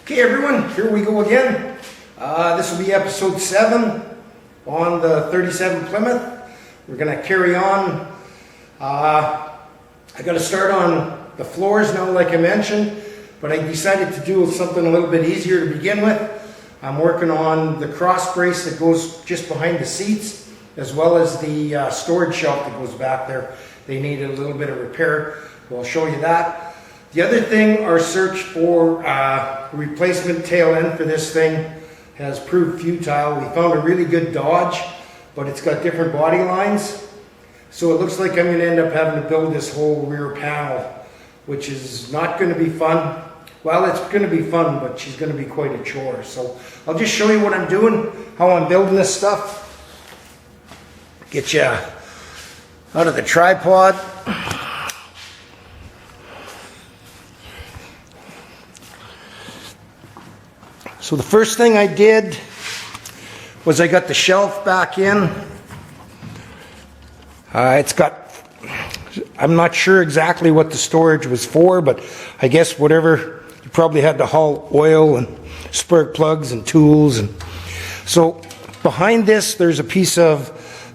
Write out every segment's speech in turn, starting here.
Okay everyone, here we go again. This will be episode 7 on the 37 Plymouth. We're going to carry on. I got to start on the floors now like I mentioned, but I decided to do something a little bit easier to begin with. I'm working on the cross brace that goes just behind the seats, as well as the storage shelf that goes back there. They needed a little bit of repair, so I'll show you that. The other thing, our search for replacement tail end for this thing has proved futile. We found a really good Dodge, but it's got different body lines. So it looks like I'm going to end up having to build this whole rear panel, which is not going to be fun. Well, it's going to be fun, but she's going to be quite a chore. So I'll just show you what I'm doing, how I'm building this stuff. Get you out of the tripod. So the first thing I did was I got the shelf back in. I'm not sure exactly what the storage was for, but I guess whatever, you probably had to haul oil and spark plugs and tools. And so behind this, there's a piece of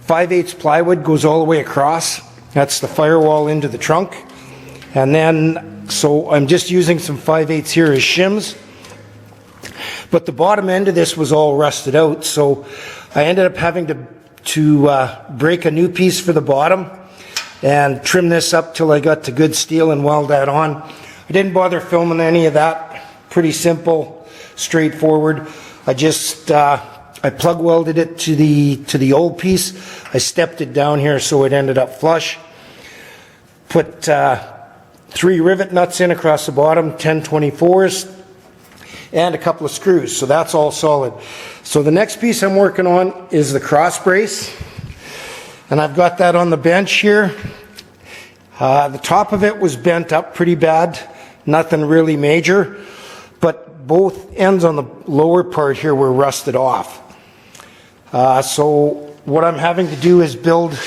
5/8 plywood, goes all the way across. That's the firewall into the trunk. And then, so I'm just using some 5/8 here as shims. But the bottom end of this was all rusted out, so I ended up having to break a new piece for the bottom and trim this up till I got to good steel and weld that on. I didn't bother filming any of that. Pretty simple, straightforward. I just I plug welded it to the old piece. I stepped it down here so it ended up flush. Put 3 rivet nuts in across the bottom, 10/24s. And a couple of screws, so that's all solid. So the next piece I'm working on is the cross brace, and I've got that on the bench here. The top of it was bent up pretty bad, nothing really major, but both ends on the lower part here were rusted off. So what I'm having to do is build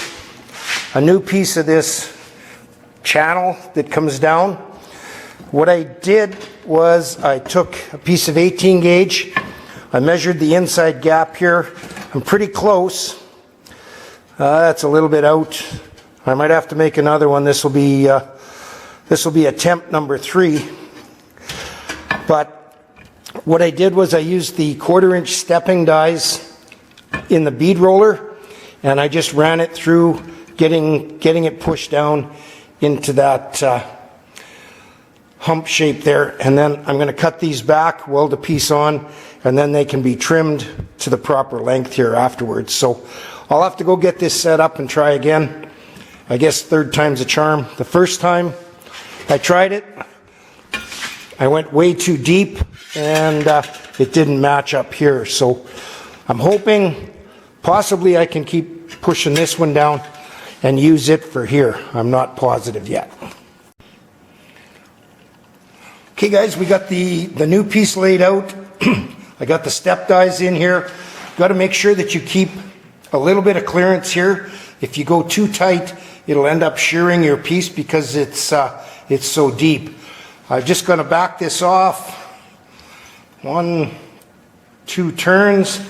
a new piece of this channel that comes down. What I did was I took a piece of 18 gauge, I measured the inside gap here. I'm pretty close. That's a little bit out. I might have to make another one. This will be attempt number 3. But what I did was I used the 1/4" stepping dies in the bead roller, and I just ran it through, getting it pushed down into that hump shape there, and then I'm going to cut these back, weld a piece on, and then they can be trimmed to the proper length here afterwards. So I'll have to go get this set up and try again. I guess 3rd time's a charm. The first time I tried it, I went way too deep and it didn't match up here. So I'm hoping possibly I can keep pushing this one down and use it for here. I'm not positive yet. Okay guys, we got the new piece laid out. I got the step dies in here. Got to make sure that you keep a little bit of clearance here. If you go too tight, it'll end up shearing your piece because it's so deep. I'm just going to back this off. 1, 2 turns.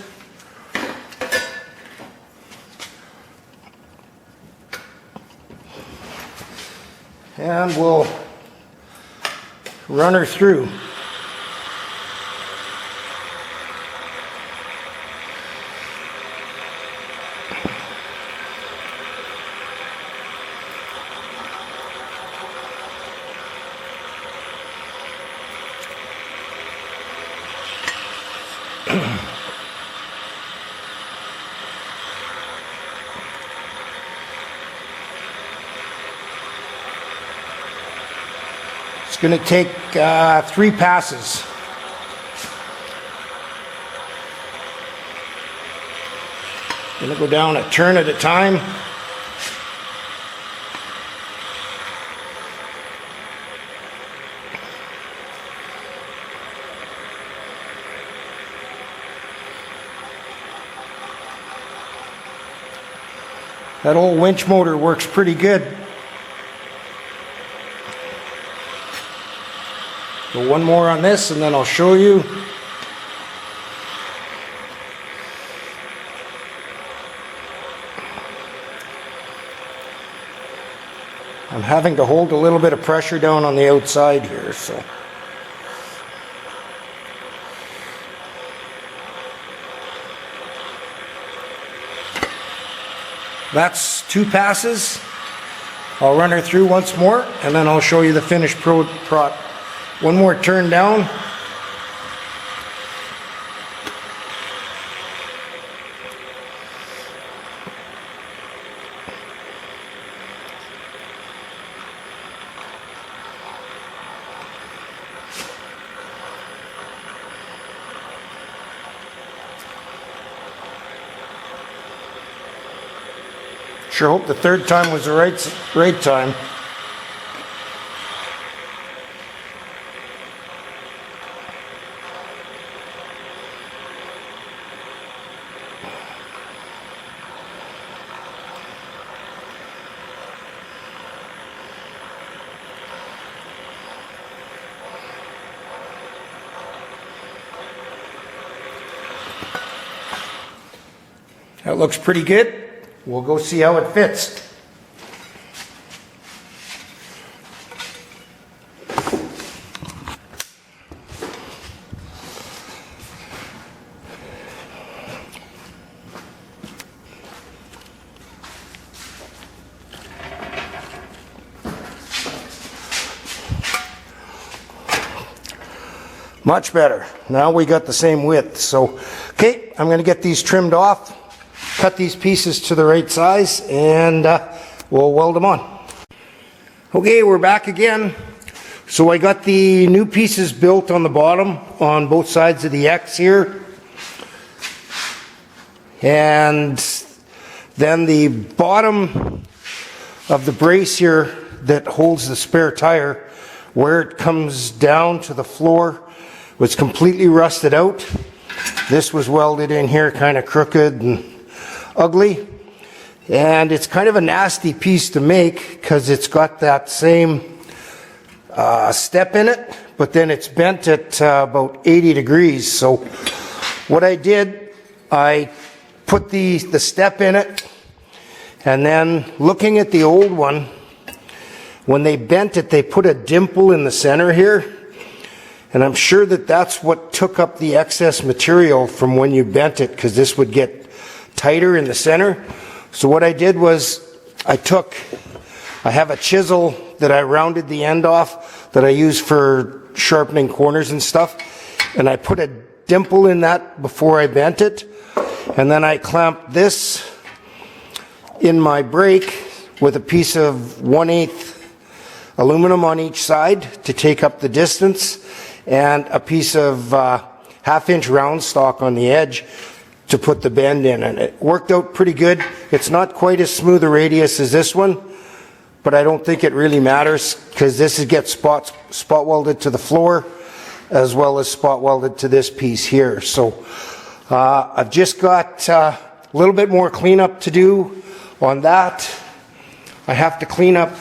And we'll run her through. It's going to take 3 passes. Going to go down a turn at a time. That old winch motor works pretty good. So one more on this and then I'll show you. I'm having to hold a little bit of pressure down on the outside here, so. That's 2 passes. I'll run her through once more and then I'll show you the finished product. One more turn down. Sure hope the third time was the right time. That looks pretty good. We'll go see how it fits. Much better. Now we got the same width. So, okay, I'm going to get these trimmed off. Cut these pieces to the right size and we'll weld them on. Okay, we're back again. So I got the new pieces built on the bottom on both sides of the X here. And then the bottom of the brace here that holds the spare tire, where it comes down to the floor, was completely rusted out. This was welded in here kind of crooked and ugly, and it's kind of a nasty piece to make because it's got that same step in it, but then it's bent at about 80 degrees. So what I did, I put the step in it, and then looking at the old one, when they bent it, they put a dimple in the center here, and I'm sure that that's what took up the excess material from when you bent it, because this would get tighter in the center. So what I did was I have a chisel that I rounded the end off that I use for sharpening corners and stuff, and I put a dimple in that before I bent it, and then I clamped this in my brake with a piece of 1/8 aluminum on each side to take up the distance, and a piece of 1/2 inch round stock on the edge to put the bend in, and it worked out pretty good. It's not quite as smooth a radius as this one, but I don't think it really matters because this gets spot welded to the floor as well as spot welded to this piece here. So I've just got a little bit more cleanup to do on that. I have to clean up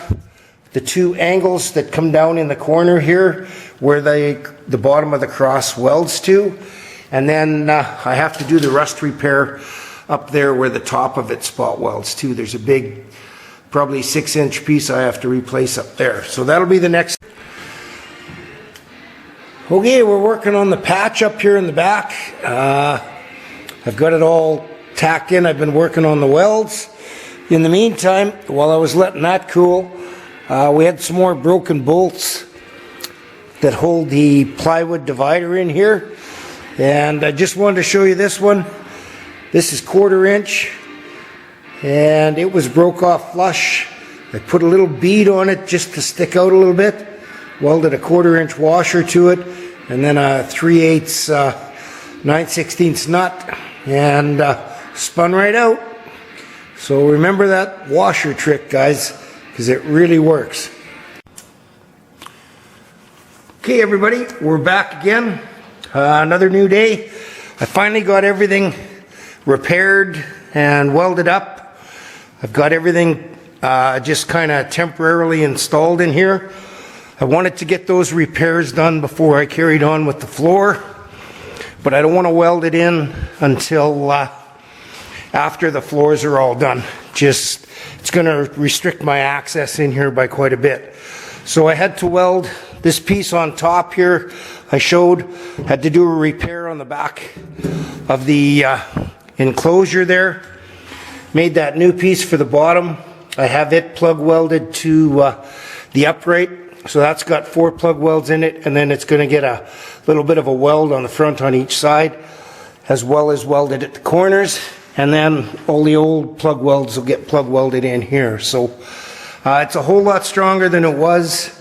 the 2 angles that come down in the corner here where the bottom of the cross welds to. And then I have to do the rust repair up there where the top of it spot welds too. There's a big, probably 6-inch piece I have to replace up there. So that'll be the next. Okay, we're working on the patch up here in the back. I've got it all tacked in. I've been working on the welds. In the meantime, while I was letting that cool, we had some more broken bolts that hold the plywood divider in here. And I just wanted to show you this one. This is 1/4 inch, and it was broke off flush. I put a little bead on it just to stick out a little bit, welded a 1/4 inch washer to it, and then a 3/8 9/16 nut, and spun right out. So remember that washer trick, guys, because it really works. Okay, everybody, we're back again. Another new day. I finally got everything repaired and welded up. I've got everything just kind of temporarily installed in here. I wanted to get those repairs done before I carried on with the floor, but I don't want to weld it in until after the floors are all done. It's going to restrict my access in here by quite a bit. So I had to weld this piece on top here. I had to do a repair on the back of the enclosure there. Made that new piece for the bottom. I have it plug welded to the upright. So that's got 4 plug welds in it, and then it's going to get a little bit of a weld on the front on each side, as well as welded at the corners. And then all the old plug welds will get plug welded in here. So it's a whole lot stronger than it was.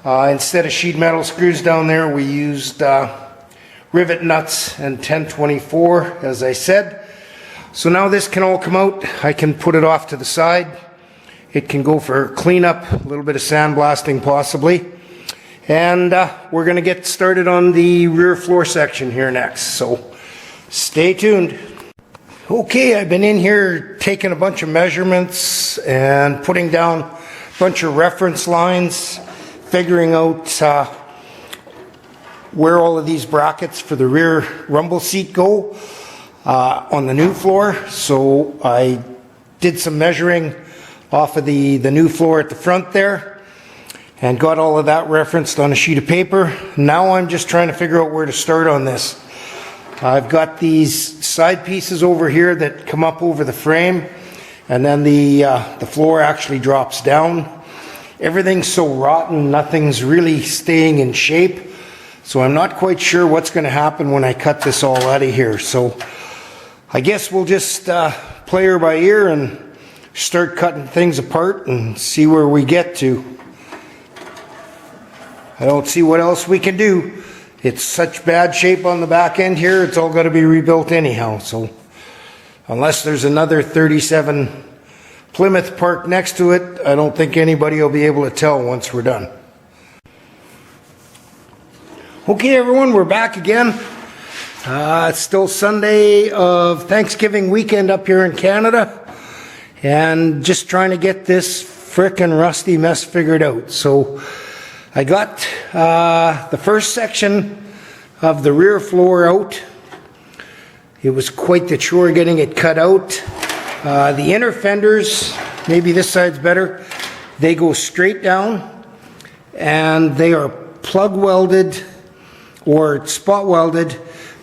Instead of sheet metal screws down there, we used rivet nuts and 1024, as I said. So now this can all come out. I can put it off to the side. It can go for cleanup, a little bit of sandblasting possibly. And we're going to get started on the rear floor section here next. So stay tuned. Okay, I've been in here taking a bunch of measurements and putting down a bunch of reference lines, figuring out where all of these brackets for the rear rumble seat go on the new floor. So I did some measuring off of the new floor at the front there and got all of that referenced on a sheet of paper. Now I'm just trying to figure out where to start on this. I've got these side pieces over here that come up over the frame, and then the floor actually drops down. Everything's so rotten, nothing's really staying in shape. So I'm not quite sure what's going to happen when I cut this all out of here. So I guess we'll just play her by ear and start cutting things apart and see where we get to. I don't see what else we can do. It's such bad shape on the back end here, it's all got to be rebuilt anyhow. So unless there's another 37 Plymouth parked next to it, I don't think anybody will be able to tell once we're done. Okay everyone, we're back again. It's still Sunday of Thanksgiving weekend up here in Canada, and just trying to get this frickin' rusty mess figured out. So I got the first section of the rear floor out. It was quite the chore getting it cut out. The inner fenders, maybe this side's better, they go straight down and they are plug welded or spot welded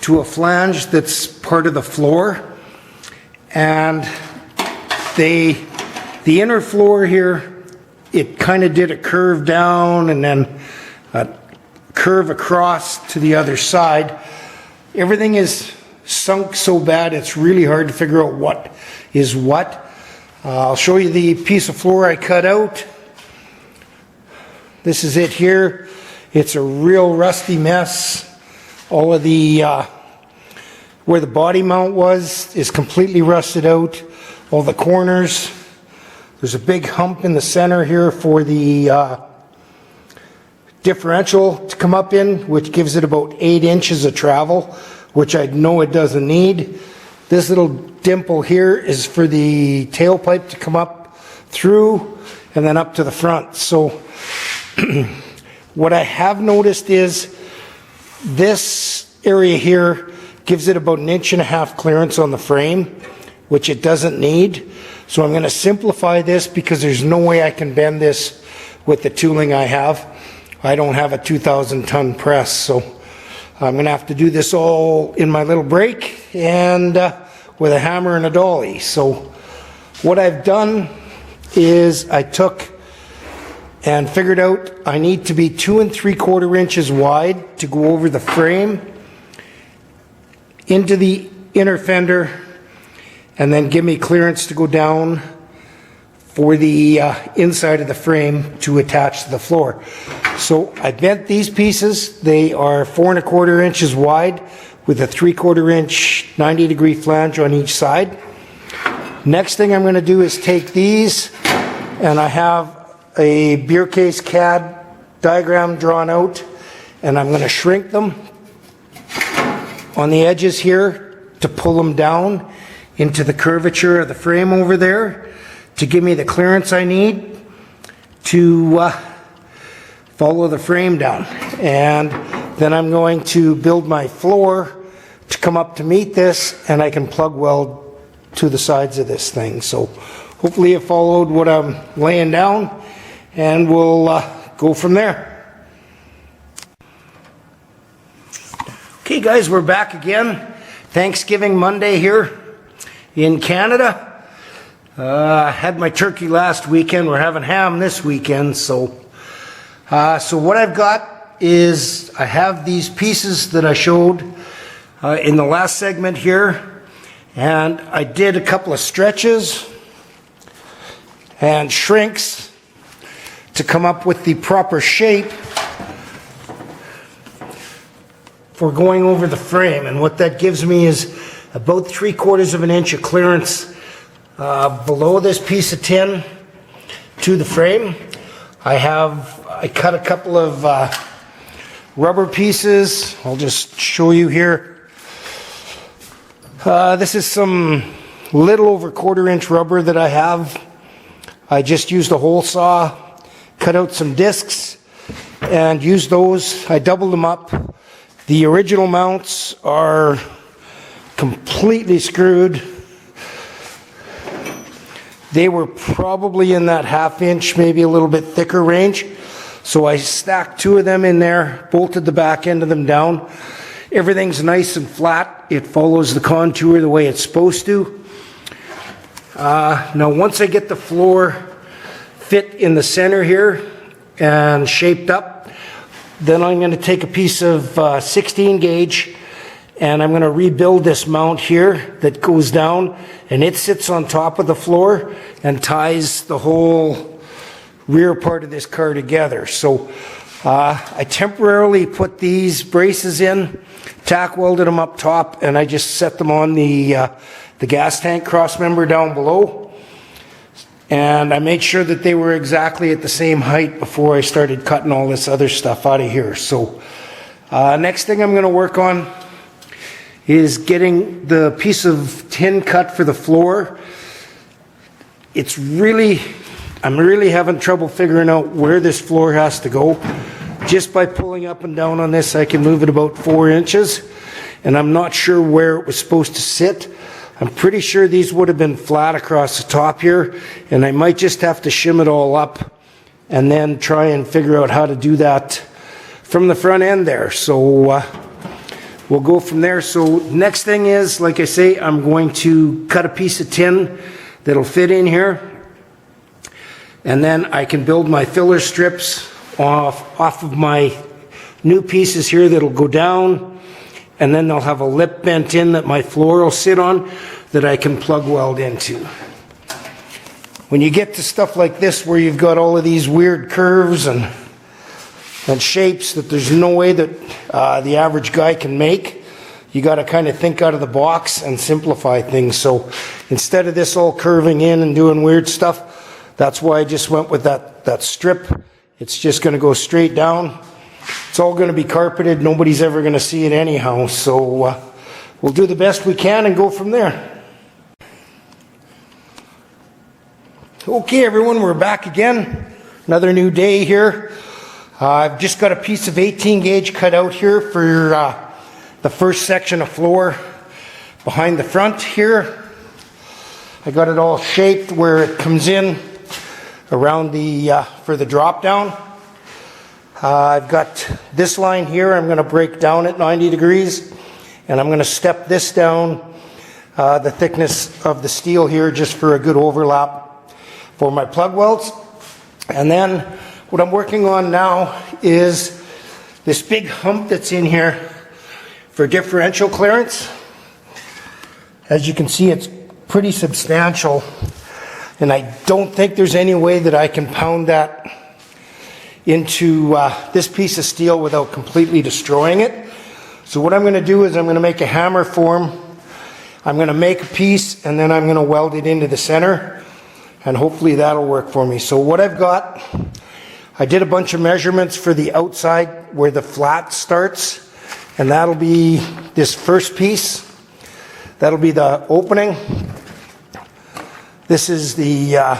to a flange that's part of the floor. And the inner floor here, it kind of did a curve down and then a curve across to the other side. Everything is sunk so bad it's really hard to figure out what is what. I'll show you the piece of floor I cut out. This is it here. It's a real rusty mess. All of the where the body mount was is completely rusted out. All the corners. There's a big hump in the center here for the differential to come up in, which gives it about 8 inches of travel, which I know it doesn't need. This little dimple here is for the tailpipe to come up through and then up to the front. So what I have noticed is this area here gives it about 1.5 inches clearance on the frame, which it doesn't need. So I'm going to simplify this because there's no way I can bend this with the tooling I have. I don't have a 2,000 ton press, so I'm going to have to do this all in my little brake and with a hammer and a dolly. So what I've done is I took and figured out I need to be 2 3/4 inches wide to go over the frame into the inner fender, and then give me clearance to go down for the inside of the frame to attach to the floor. So I bent these pieces. They are 4 1/4 inches wide with a 3/4 inch 90-degree flange on each side. Next thing I'm going to do is take these, and I have a beer case CAD diagram drawn out, and I'm going to shrink them on the edges here to pull them down into the curvature of the frame over there to give me the clearance I need to follow the frame down. And then I'm going to build my floor to come up to meet this, and I can plug weld to the sides of this thing. So hopefully you followed what I'm laying down, and we'll go from there. Okay guys, we're back again. Thanksgiving Monday here in Canada. I had my turkey last weekend. We're having ham this weekend. So what I've got is I have these pieces that I showed in the last segment here, and I did a couple of stretches and shrinks to come up with the proper shape for going over the frame. And what that gives me is about 3/4 of an inch of clearance below this piece of tin to the frame. I cut a couple of rubber pieces. I'll just show you here. This is some little over 1/4 inch rubber that I have. I just used a hole saw, cut out some discs, and used those. I doubled them up. The original mounts are completely screwed. They were probably in that 1/2 inch, maybe a little bit thicker range. So I stacked 2 of them in there, bolted the back end of them down. Everything's nice and flat. It follows the contour the way it's supposed to. Now once I get the floor fit in the center here and shaped up, then I'm going to take a piece of 16 gauge and I'm going to rebuild this mount here that goes down, and it sits on top of the floor and ties the whole rear part of this car together. So I temporarily put these braces in, tack welded them up top, and I just set them on the gas tank cross member down below. And I made sure that they were exactly at the same height before I started cutting all this other stuff out of here. So next thing I'm going to work on is getting the piece of tin cut for the floor. I'm really having trouble figuring out where this floor has to go. Just by pulling up and down on this, I can move it about 4 inches, and I'm not sure where it was supposed to sit. I'm pretty sure these would have been flat across the top here, and I might just have to shim it all up and then try and figure out how to do that from the front end there. So we'll go from there. So next thing is, like I say, I'm going to cut a piece of tin that'll fit in here, and then I can build my filler strips off of my new pieces here that'll go down, and then they'll have a lip bent in that my floor will sit on that I can plug weld into. When you get to stuff like this where you've got all of these weird curves and shapes that there's no way that the average guy can make, you got to kind of think out of the box and simplify things. So instead of this all curving in and doing weird stuff, that's why I just went with that strip. It's just going to go straight down. It's all going to be carpeted. Nobody's ever going to see it anyhow. So we'll do the best we can and go from there. Okay, everyone, we're back again. Another new day here. I've just got a piece of 18 gauge cut out here for the first section of floor behind the front here. I got it all shaped where it comes in around for the drop down. I've got this line here I'm going to break down at 90 degrees, and I'm going to step this down the thickness of the steel here just for a good overlap for my plug welds. And then what I'm working on now is this big hump that's in here for differential clearance. As you can see, it's pretty substantial, and I don't think there's any way that I can pound that into this piece of steel without completely destroying it. So what I'm going to do is I'm going to make a hammer form. I'm going to make a piece, and then I'm going to weld it into the center, and hopefully that'll work for me. So what I've got, I did a bunch of measurements for the outside where the flat starts, and that'll be this first piece. That'll be the opening. This is the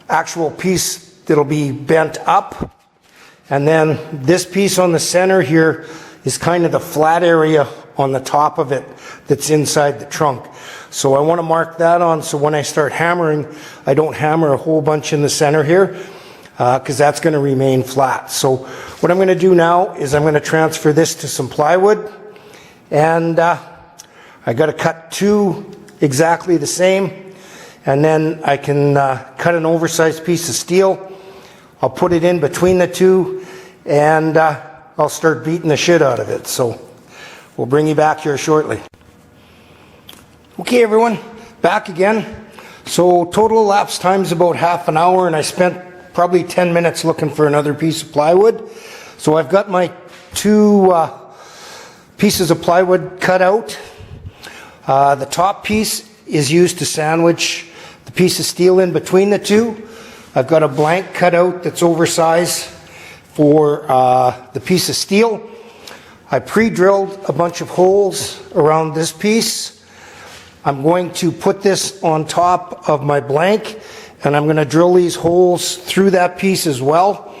actual piece that'll be bent up And then this piece on the center here is kind of the flat area on the top of it that's inside the trunk. So I want to mark that on so when I start hammering, I don't hammer a whole bunch in the center here, because that's going to remain flat. So what I'm going to do now is I'm going to transfer this to some plywood, and I got to cut two exactly the same, and then I can cut an oversized piece of steel. I'll put it in between the two, and I'll start beating the shit out of it. So we'll bring you back here shortly. Okay, everyone, back again. So total elapsed time is about half an hour, and I spent probably 10 minutes looking for another piece of plywood. So I've got my two pieces of plywood cut out. The top piece is used to sandwich the piece of steel in between the two. I've got a blank cut out that's oversized for the piece of steel. I pre-drilled a bunch of holes around this piece. I'm going to put this on top of my blank, and I'm going to drill these holes through that piece as well.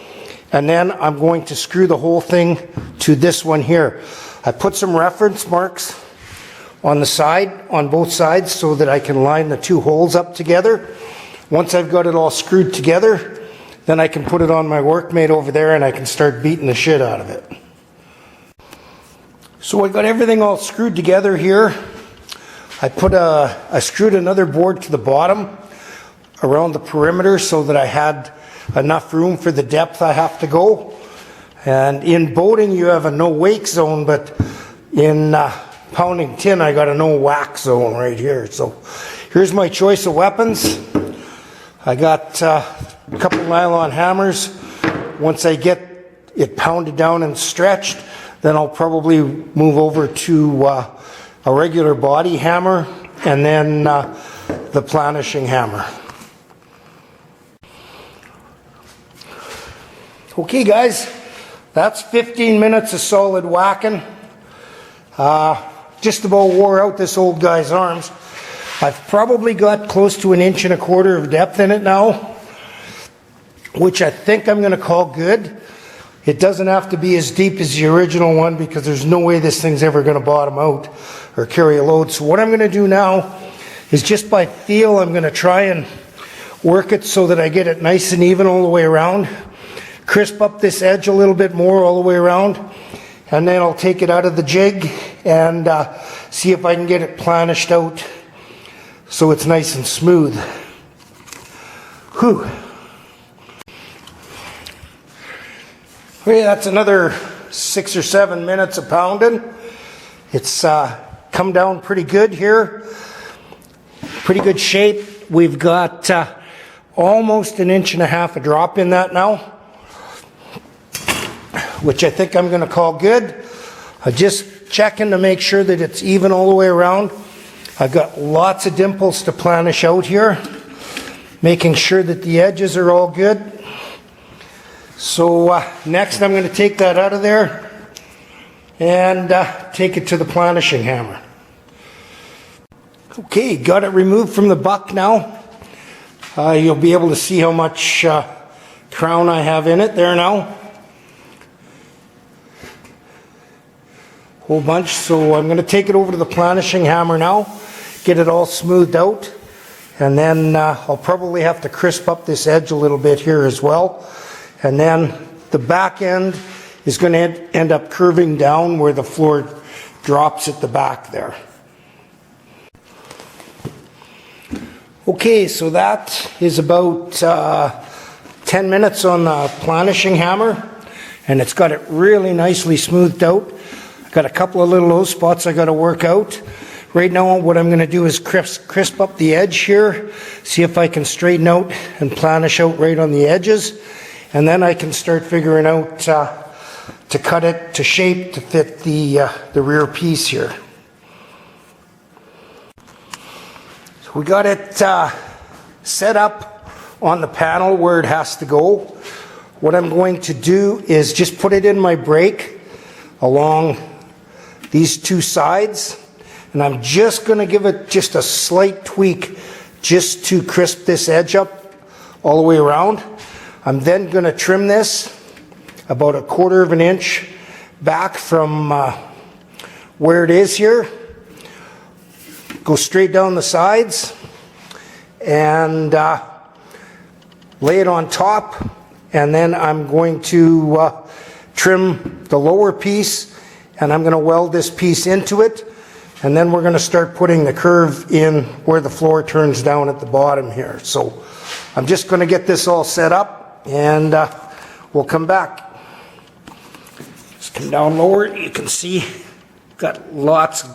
And then I'm going to screw the whole thing to this one here. I put some reference marks on the side, on both sides, so that I can line the two holes up together. Once I've got it all screwed together, then I can put it on my workmate over there and I can start beating the shit out of it. So I got everything all screwed together here. I screwed another board to the bottom around the perimeter so that I had enough room for the depth I have to go. And in boating you have a no wake zone, but in pounding tin I got a no whack zone right here. So here's my choice of weapons. I got a couple nylon hammers. Once I get it pounded down and stretched, then I'll probably move over to a regular body hammer, and then the planishing hammer. Okay guys, that's 15 minutes of solid whacking. Just about wore out this old guy's arms. I've probably got close to 1.25 inches of depth in it now, which I think I'm going to call good. It doesn't have to be as deep as the original one because there's no way this thing's ever going to bottom out or carry a load. So what I'm going to do now is just by feel, I'm going to try and work it so that I get it nice and even all the way around. Crisp up this edge a little bit more all the way around, and then I'll take it out of the jig and see if I can get it planished out so it's nice and smooth. Whew. Okay, that's another 6 or 7 minutes of pounding. It's come down pretty good here. Pretty good shape. We've got almost 1.5 inches of drop in that now, which I think I'm going to call good. I'm just checking to make sure that it's even all the way around. I've got lots of dimples to planish out here, making sure that the edges are all good. So next I'm going to take that out of there and take it to the planishing hammer. Okay, got it removed from the buck now. You'll be able to see how much crown I have in it there now. Whole bunch. So I'm going to take it over to the planishing hammer now, get it all smoothed out, and then I'll probably have to crisp up this edge a little bit here as well. And then the back end is going to end up curving down where the floor drops at the back there. Okay, so that is about 10 minutes on the planishing hammer, and it's got it really nicely smoothed out. Got a couple of little low spots I got to work out. Right now what I'm going to do is crisp up the edge here, see if I can straighten out and planish out right on the edges, and then I can start figuring out to cut it to shape to fit the rear piece here. So we got it set up on the panel where it has to go. What I'm going to do is just put it in my brake along these two sides, and I'm just going to give it just a slight tweak just to crisp this edge up all the way around. I'm then going to trim this about 1/4 of an inch back from where it is here. Go straight down the sides and lay it on top, and then I'm going to trim the lower piece, and I'm going to weld this piece into it, and then we're going to start putting the curve in where the floor turns down at the bottom here. So I'm just going to get this all set up, and we'll come back. Just come down lower. You can see got lots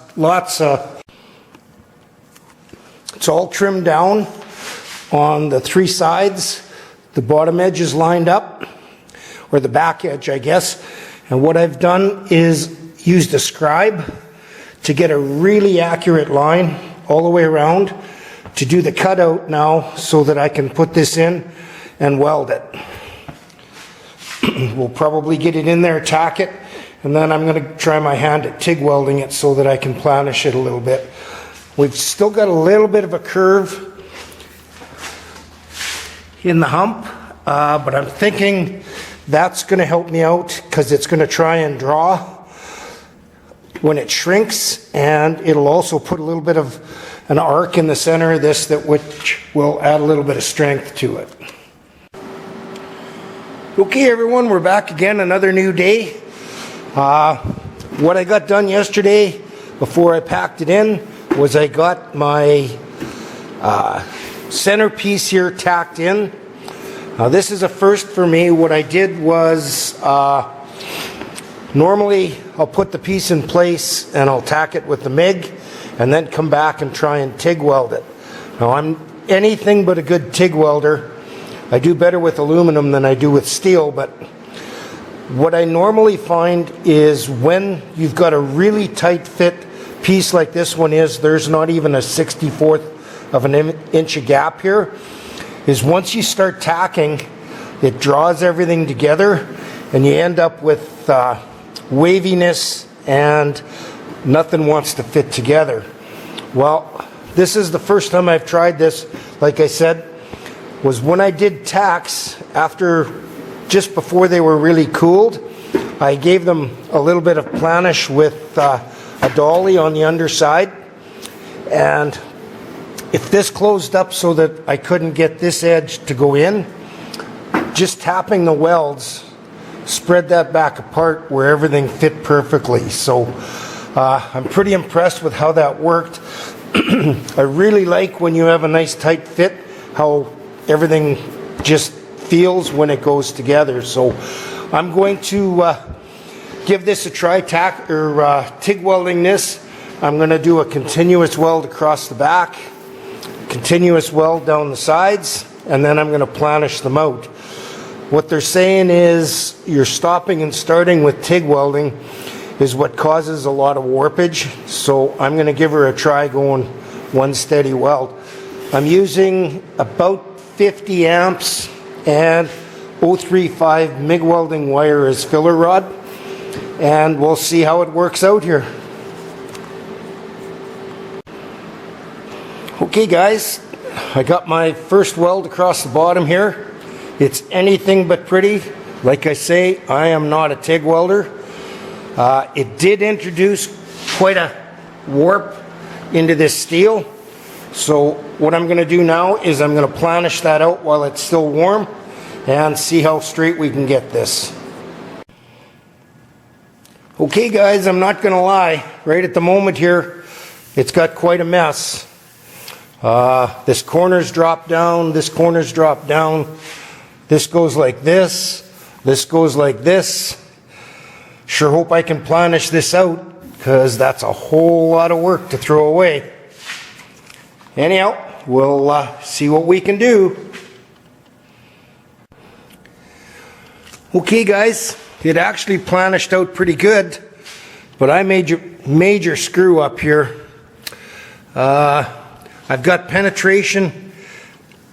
it's all trimmed down on the 3 sides. The bottom edge is lined up, or the back edge, I guess. And what I've done is used a scribe to get a really accurate line all the way around to do the cutout now so that I can put this in and weld it. We'll probably get it in there, tack it, and then I'm going to try my hand at TIG welding it so that I can planish it a little bit. We've still got a little bit of a curve in the hump, but I'm thinking that's going to help me out because it's going to try and draw when it shrinks, and it'll also put a little bit of an arc in the center of this which will add a little bit of strength to it. Okay everyone, we're back again, another new day. What I got done yesterday before I packed it in was I got my centerpiece here tacked in. Now this is a first for me. What I did was normally I'll put the piece in place and I'll tack it with the MIG and then come back and try and TIG weld it. Now I'm anything but a good TIG welder. I do better with aluminum than I do with steel, but what I normally find is when you've got a really tight fit piece like this one is, there's not even a 64th of an inch of gap here, is once you start tacking, it draws everything together and you end up with waviness and nothing wants to fit together. Well, this is the first time I've tried this, like I said, was when I did tacks just before they were really cooled. I gave them a little bit of planish with a dolly on the underside, and if this closed up so that I couldn't get this edge to go in, just tapping the welds spread that back apart where everything fit perfectly. So I'm pretty impressed with how that worked. I really like when you have a nice tight fit how everything just feels when it goes together. So I'm going to give this a try, TIG welding this. I'm going to do a continuous weld across the back, continuous weld down the sides, and then I'm going to planish them out. What they're saying is you're stopping and starting with TIG welding is what causes a lot of warpage. So I'm going to give her a try going one steady weld. I'm using about 50 amps and 035 MIG welding wire as filler rod, and we'll see how it works out here. Okay guys, I got my first weld across the bottom here. It's anything but pretty. Like I say, I am not a TIG welder. It did introduce quite a warp into this steel. So what I'm going to do now is I'm going to planish that out while it's still warm and see how straight we can get this. Okay guys, I'm not going to lie. Right at the moment here, it's got quite a mess. This corner's dropped down, this corner's dropped down. This goes like this goes like this. Sure hope I can planish this out, because that's a whole lot of work to throw away. Anyhow, we'll see what we can do. Okay guys, it actually planished out pretty good, but I made a major screw up here. I've got penetration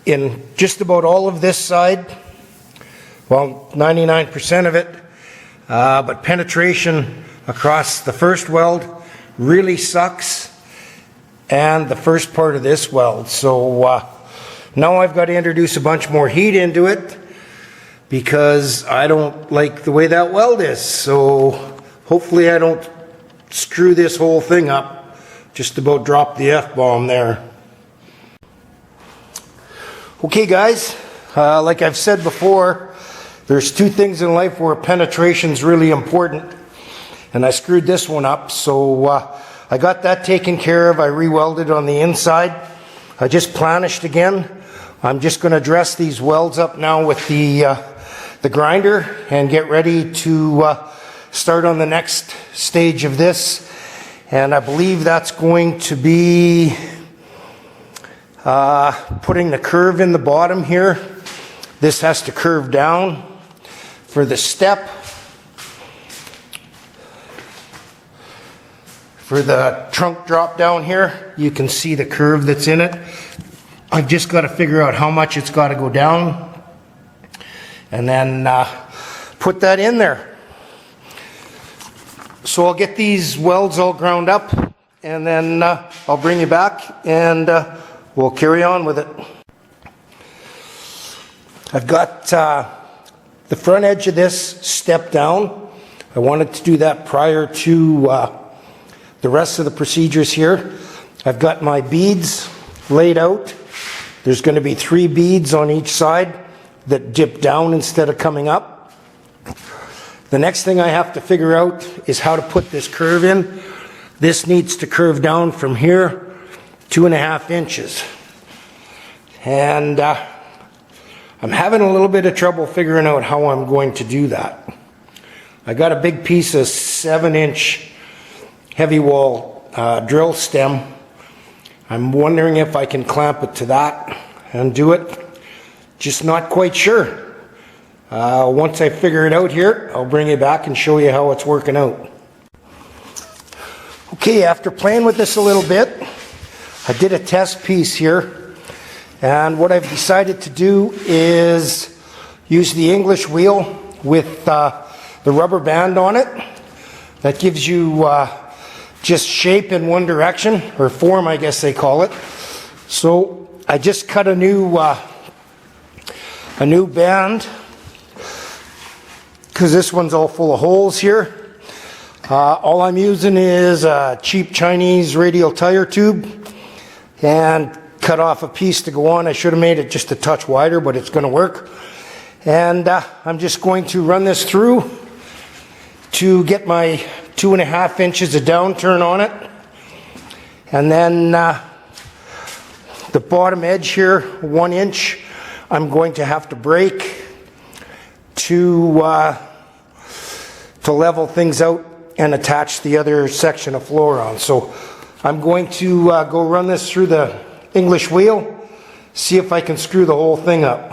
in just about all of this side, well 99% of it, but penetration across the first weld really sucks, and the first part of this weld. So now I've got to introduce a bunch more heat into it. because I don't like the way that weld is. So hopefully I don't screw this whole thing up. Just about dropped the F-bomb there. Okay guys, like I've said before, there's two things in life where penetration's really important. And I screwed this one up, so I got that taken care of. I re-welded on the inside. I just planished again. I'm just going to dress these welds up now with the grinder and get ready to start on the next stage of this. And I believe that's going to be putting the curve in the bottom here. This has to curve down for the step. For the trunk drop down here, you can see the curve that's in it. I've just got to figure out how much it's got to go down and then put that in there. So I'll get these welds all ground up and then I'll bring you back and we'll carry on with it. I've got the front edge of this stepped down. I wanted to do that prior to the rest of the procedures here. I've got my beads laid out. There's going to be 3 beads on each side that dip down instead of coming up. The next thing I have to figure out is how to put this curve in. This needs to curve down from here 2.5 inches. And I'm having a little bit of trouble figuring out how I'm going to do that. I got a big piece of 7-inch heavy wall drill stem. I'm wondering if I can clamp it to that and do it. Just not quite sure. Once I figure it out here, I'll bring you back and show you how it's working out. Okay, after playing with this a little bit, I did a test piece here, and what I've decided to do is use the English wheel with the rubber band on it. That gives you just shape in one direction, or form I guess they call it. So I just cut a new band, because this one's all full of holes here. All I'm using is a cheap Chinese radial tire tube and cut off a piece to go on. I should have made it just a touch wider, but it's going to work. And I'm just going to run this through to get my 2.5 inches of downturn on it. And then the bottom edge here, 1 inch, I'm going to have to break to level things out and attach the other section of floor on. So I'm going to go run this through the English wheel, see if I can screw the whole thing up.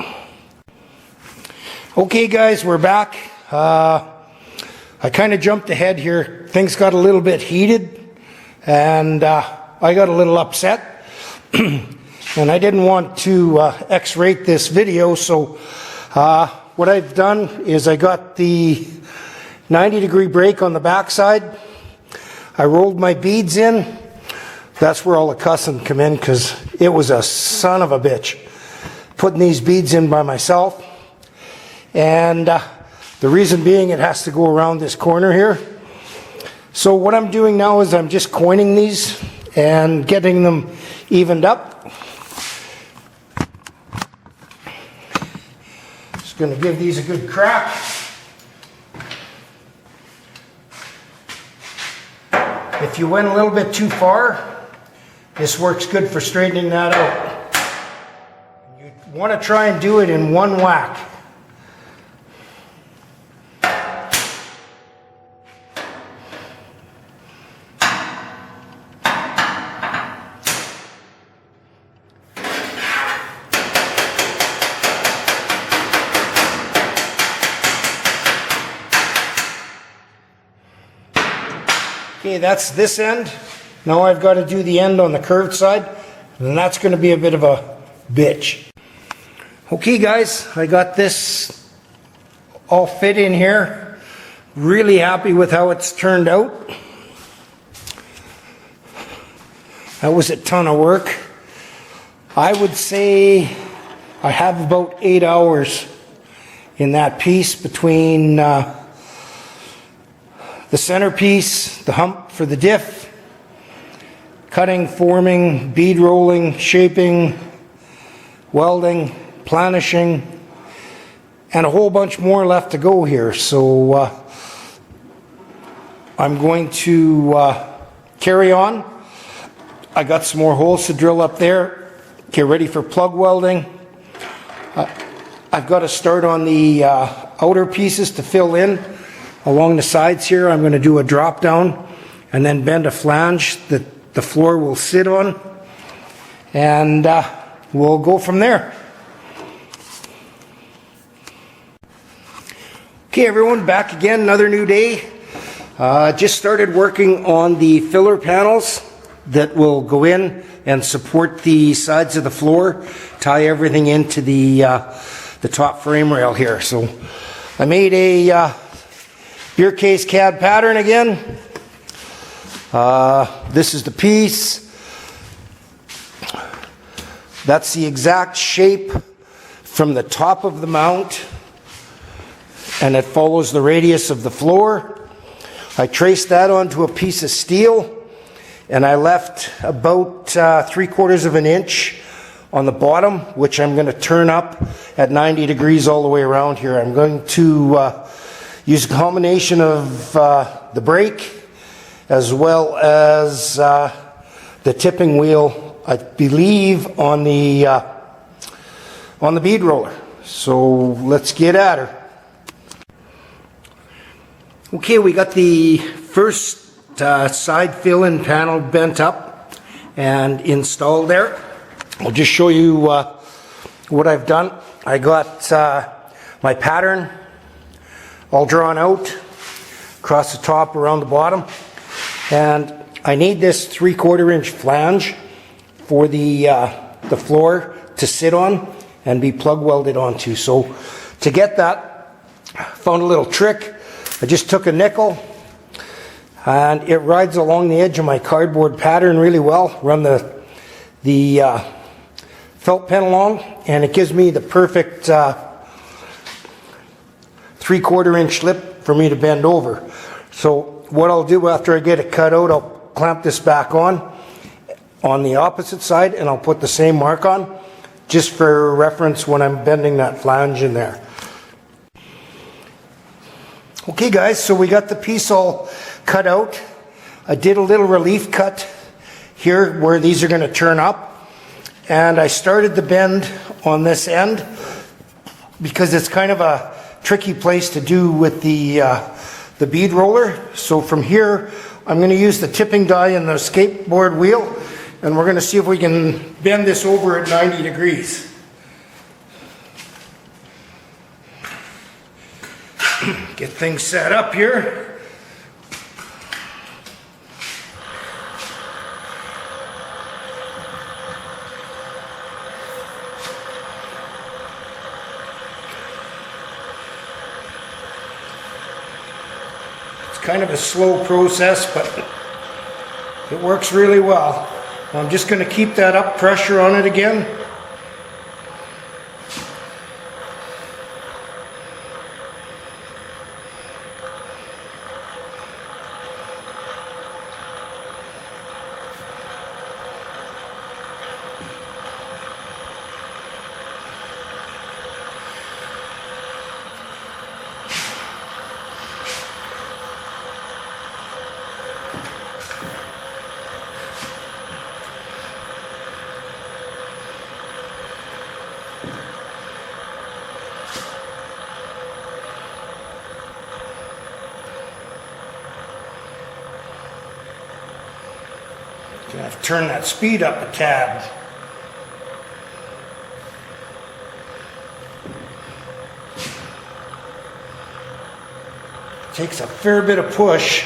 Okay guys, we're back. I kind of jumped ahead here. Things got a little bit heated and I got a little upset and I didn't want to X-rate this video, so what I've done is I got the 90-degree brake on the back side. I rolled my beads in. That's where all the cussing come in, because it was a son of a bitch putting these beads in by myself. And the reason being, it has to go around this corner here. So what I'm doing now is I'm just coining these and getting them evened up. Just going to give these a good crack. If you went a little bit too far, this works good for straightening that out. You want to try and do it in one whack. Okay, that's this end. Now I've got to do the end on the curved side, and that's going to be a bit of a bitch. Okay guys, I got this all fit in here. Really happy with how it's turned out. That was a ton of work. I would say I have about 8 hours in that piece between the centerpiece, the hump for the diff, cutting, forming, bead rolling, shaping, welding, planishing, and a whole bunch more left to go here. So I'm going to carry on. I got some more holes to drill up there, get ready for plug welding. I've got to start on the outer pieces to fill in along the sides here. I'm going to do a drop down and then bend a flange that the floor will sit on, and we'll go from there. Okay everyone, back again, another new day. Just started working on the filler panels that will go in and support the sides of the floor, tie everything into the top frame rail here. So I made a beer case CAD pattern again. This is the piece. That's the exact shape from the top of the mount, and it follows the radius of the floor. I traced that onto a piece of steel, and I left about 3/4 of an inch on the bottom, which I'm going to turn up at 90 degrees all the way around here. I'm going to use a combination of the brake as well as the tipping wheel, I believe, on the bead roller. So let's get at her. Okay, we got the first side fill-in panel bent up and installed there. I'll just show you what I've done. I got my pattern all drawn out across the top, around the bottom, and I need this 3/4 inch flange for the floor to sit on and be plug welded onto. So to get that, I found a little trick. I just took a nickel, and it rides along the edge of my cardboard pattern really well. Run the felt pen along, and it gives me the perfect 3/4 inch lip for me to bend over. So what I'll do after I get it cut out, I'll clamp this back on the opposite side, and I'll put the same mark on just for reference when I'm bending that flange in there. Okay guys, so we got the piece all cut out. I did a little relief cut here where these are going to turn up, and I started the bend on this end because it's kind of a tricky place to do with the bead roller. So from here I'm going to use the tipping die and the skateboard wheel, and we're going to see if we can bend this over at 90 degrees. Get things set up here. It's kind of a slow process, but it works really well. I'm just going to keep that up pressure on it again. Gonna have to turn that speed up a tad. Takes a fair bit of push.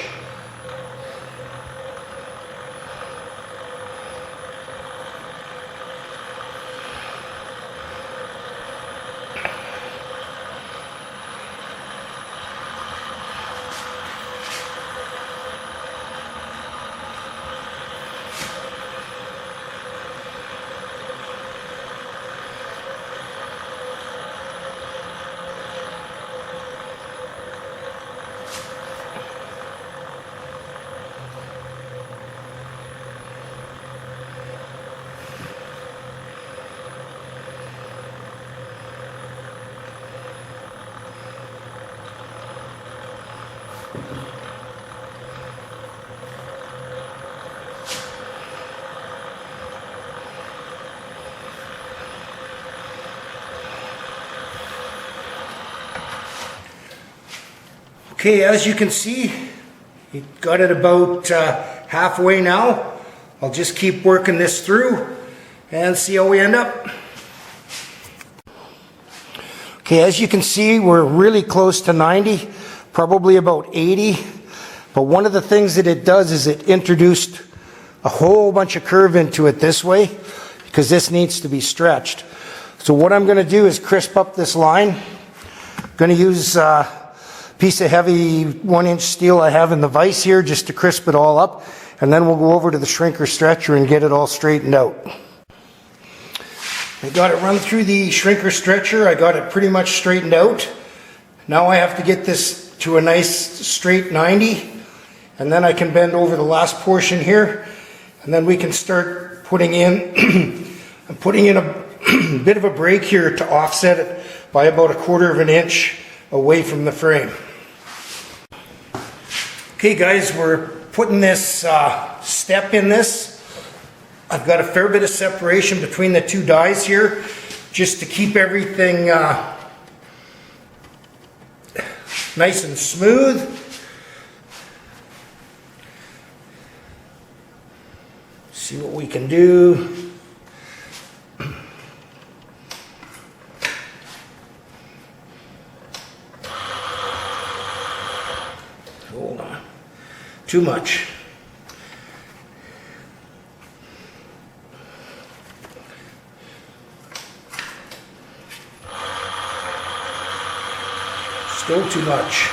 Okay, as you can see, you got it about halfway now. I'll just keep working this through and see how we end up. Okay, as you can see, we're really close to 90, probably about 80. But one of the things that it does is it introduced a whole bunch of curve into it this way, because this needs to be stretched. So what I'm going to do is crisp up this line. I'm going to use piece of heavy 1-inch steel I have in the vise here just to crisp it all up, and then we'll go over to the shrinker stretcher and get it all straightened out. I got it run through the shrinker stretcher. I got it pretty much straightened out. Now I have to get this to a nice straight 90, and then I can bend over the last portion here, and then we can start putting in I'm putting in a bit of a break here to offset it by about 1/4 of an inch away from the frame. Okay guys, we're putting this step in this. I've got a fair bit of separation between the two dies here just to keep everything nice and smooth. See what we can do. Hold on. Too much. Still too much.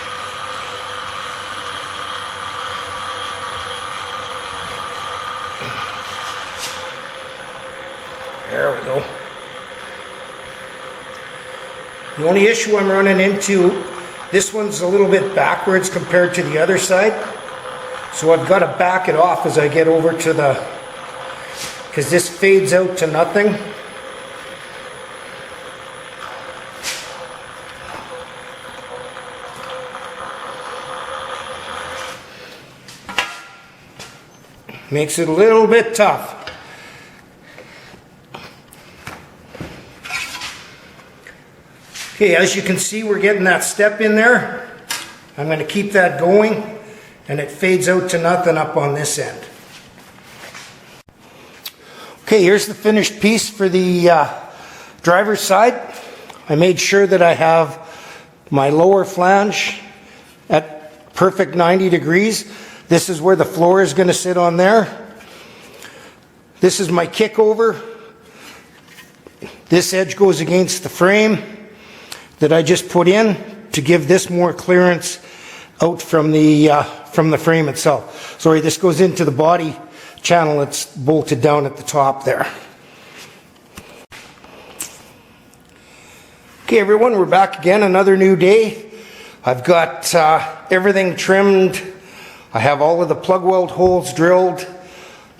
There we go. The only issue I'm running into, this one's a little bit backwards compared to the other side. So I've got to back it off as I get over to the, because this fades out to nothing. Makes it a little bit tough. Okay, as you can see, we're getting that step in there. I'm going to keep that going, and it fades out to nothing up on this end. Okay, here's the finished piece for the driver's side. I made sure that I have my lower flange at perfect 90 degrees. This is where the floor is going to sit on there. This is my kickover. This edge goes against the frame that I just put in to give this more clearance out from the frame itself. Sorry, this goes into the body channel that's bolted down at the top there. Okay everyone, we're back again, another new day. I've got everything trimmed. I have all of the plug weld holes drilled.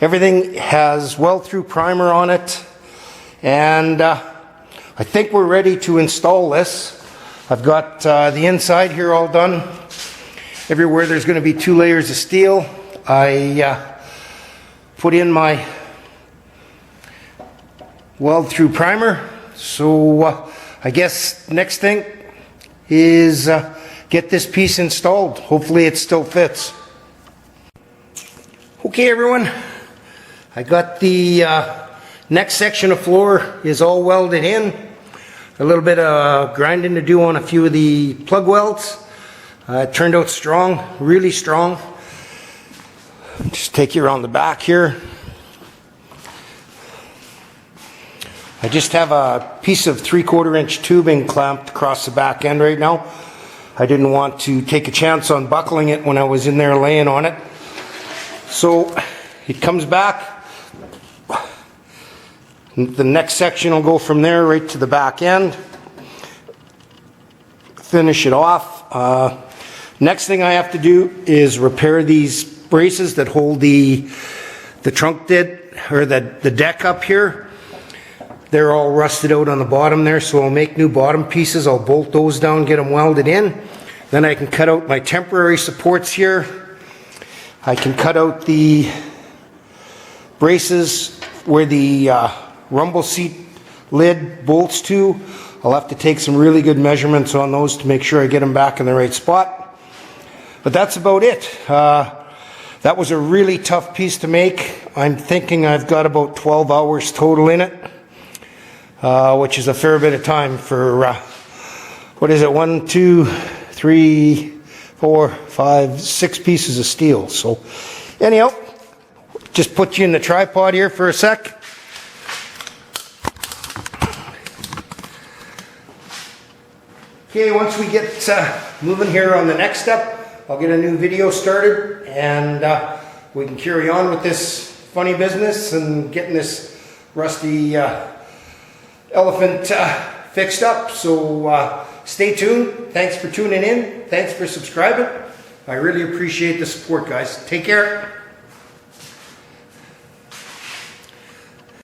Everything has weld-through primer on it. And I think we're ready to install this. I've got the inside here all done. Everywhere there's going to be 2 layers of steel. I put in my weld-through primer. So I guess next thing is get this piece installed. Hopefully it still fits. Okay everyone, I got the next section of floor is all welded in. A little bit of grinding to do on a few of the plug welds. It turned out strong, really strong. Just take you around the back here. I just have a piece of 3/4 inch tubing clamped across the back end right now. I didn't want to take a chance on buckling it when I was in there laying on it. So it comes back. The next section will go from there right to the back end. Finish it off. Next thing I have to do is repair these braces that hold the trunk or the deck up here. They're all rusted out on the bottom there, so I'll make new bottom pieces. I'll bolt those down, get them welded in. Then I can cut out my temporary supports here. I can cut out the braces where the rumble seat lid bolts to. I'll have to take some really good measurements on those to make sure I get them back in the right spot. But that's about it. That was a really tough piece to make. I'm thinking I've got about 12 hours total in it, which is a fair bit of time for, what is it, 1, 2, 3, 4, 5, 6 pieces of steel. So anyhow, just put you in the tripod here for a sec. Okay, once we get moving here on the next step, I'll get a new video started and we can carry on with this funny business and getting this rusty elephant fixed up. So stay tuned. Thanks for tuning in. Thanks for subscribing. I really appreciate the support, guys. Take care.